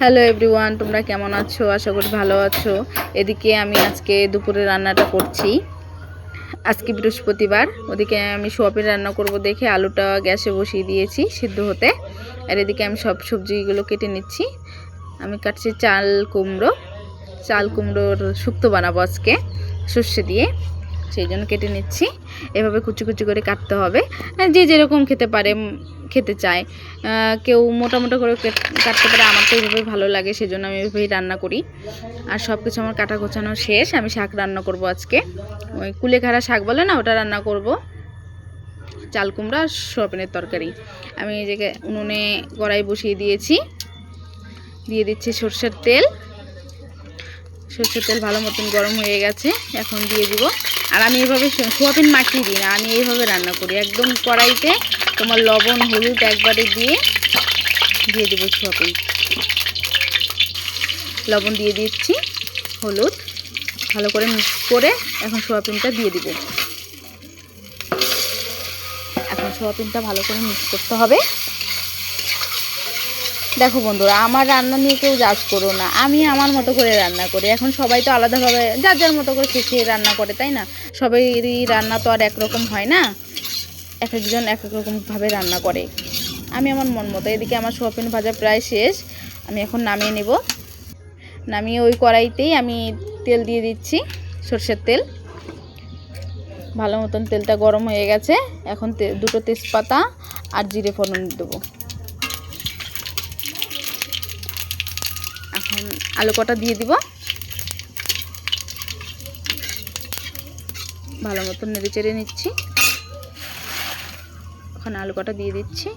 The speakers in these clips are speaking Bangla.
হ্যালো এভরিওয়ান, তোমরা কেমন আছো? আশা করি ভালো আছো। এদিকে আমি আজকে দুপুরে রান্নাটা করছি। আজকে বৃহস্পতিবার। ওদিকে আমি সোয়াবিন রান্না করব দেখে আলুটা গ্যাসে বসিয়ে দিয়েছি সিদ্ধ হতে। আর এদিকে আমি সব সবজিগুলো কেটে নিচ্ছি। আমি কাটছি চাল কুমড়োর শুক্তো বানাবো আজকে সর্ষে দিয়ে, সেই জন্য কেটে নিচ্ছি। এভাবে কুচি কুচি করে কাটতে হবে, যে যেরকম খেতে চায়। কেউ মোটা মোটা করে কাটতে পারে, আমার তো এইভাবেই ভালো লাগে, সেজন্য আমি এইভাবেই রান্না করি। আর সব কিছু আমার কাটা গোছানো শেষ। আমি শাক রান্না করব আজকে, ওই কুলেখাড়া শাক বলে না, ওটা রান্না করব। চাল কুমড়া আর সোয়াবিনের তরকারি। আমি এই জায়গায় উনুনে কড়াই বসিয়ে দিয়েছি, দিয়ে দিচ্ছি সরষের তেল ভালো মতন গরম হয়ে গেছে, এখন দিয়ে দিব। আর আমি এইভাবে সোয়াবিন মাখিয়ে দিই না, আমি এইভাবে রান্না করি। একদম কড়াইতে তোমার লবণ হলুদ একবারে দিয়ে দিব সোয়াবিন। লবণ দিয়ে দিচ্ছি, হলুদ ভালো করে মিক্স করে এখন সোয়াবিনটা দিয়ে দিব। এখন সোয়াবিনটা ভালো করে মিক্স করতে হবে। দেখো বন্ধুরা, আমার রান্না নিয়ে কেউ জাজ করো না, আমি আমার মতো করে রান্না করি। এখন সবাই তো আলাদাভাবে যার যার মতো করে শিখে রান্না করে, তাই না? সবাইরই রান্না তো আর একরকম হয় না, এক একজন এক এক রকমভাবে রান্না করে। আমি আমার মন মতো। এদিকে আমার সোয়াবিন ভাজা প্রায় শেষ, আমি এখন নামিয়ে নেব। নামিয়ে ওই কড়াইতেই আমি তেল দিয়ে দিচ্ছি, সরষের তেল। ভালো মতন তেলটা গরম হয়ে গেছে, এখন দুটো তেজপাতা আর জিরে ফোড়ন দেবো। এখন আলু কটা দিয়ে দিব, ভালো মতন নেড়ে চেড়ে নিচ্ছি। এখন আলু কটা দিয়ে দিচ্ছি,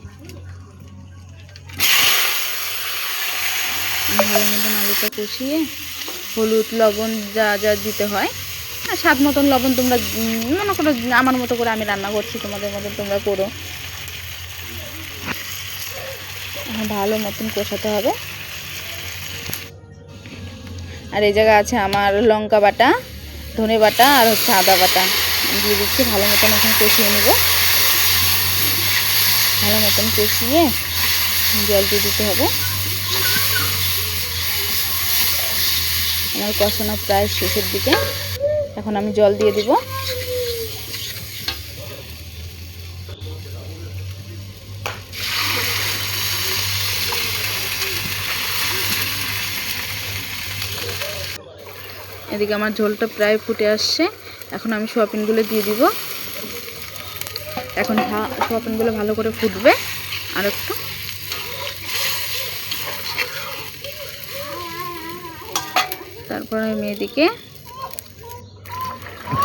ভালো মতন আলুটা কষিয়ে হলুদ লবণ যা যা দিতে হয়, আর স্বাদ মতন লবণ তোমরা মনে করো। আমার মতো করে আমি রান্না করছি, তোমাদের মতন তোমরা করো। ভালো মতন কষাতে হবে। আর এই জায়গায় আছে আমার লঙ্কা বাটা, ধনে বাটা আর হচ্ছে আদা বাটা দিয়ে দিচ্ছি। ভালো মতন এখন কষিয়ে নেব। ভালো মতন কষিয়ে জল দিয়ে দিতে হবে। আমার কষানো প্রায় শেষের দিকে, এখন আমি জল দিয়ে দিব। এদিকে আমার ঝোলটা প্রায় ফুটে আসছে, এখন আমি সোয়াবিনগুলো দিয়ে দিব। এখন সোয়াবিনগুলো ভালো করে ফুটবে আর একটু। তারপরে আমি এদিকে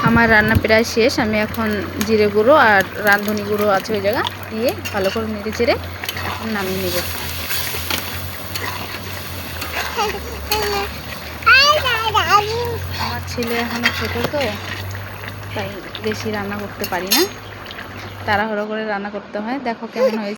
আমার রান্না প্রায় শেষ। আমি এখন জিরে গুঁড়ো আর রাঁধুনি গুঁড়ো আছে ওই জায়গা দিয়ে ভালো করে নেড়ে চেড়ে এখন নামিয়ে নেব। আমার ছেলে এখনো ছোটো, তো তাই বেশি রান্না করতে পারি না, তাড়াহুড়ো করে রান্না করতে হয়। দেখো কেমন হয়েছে।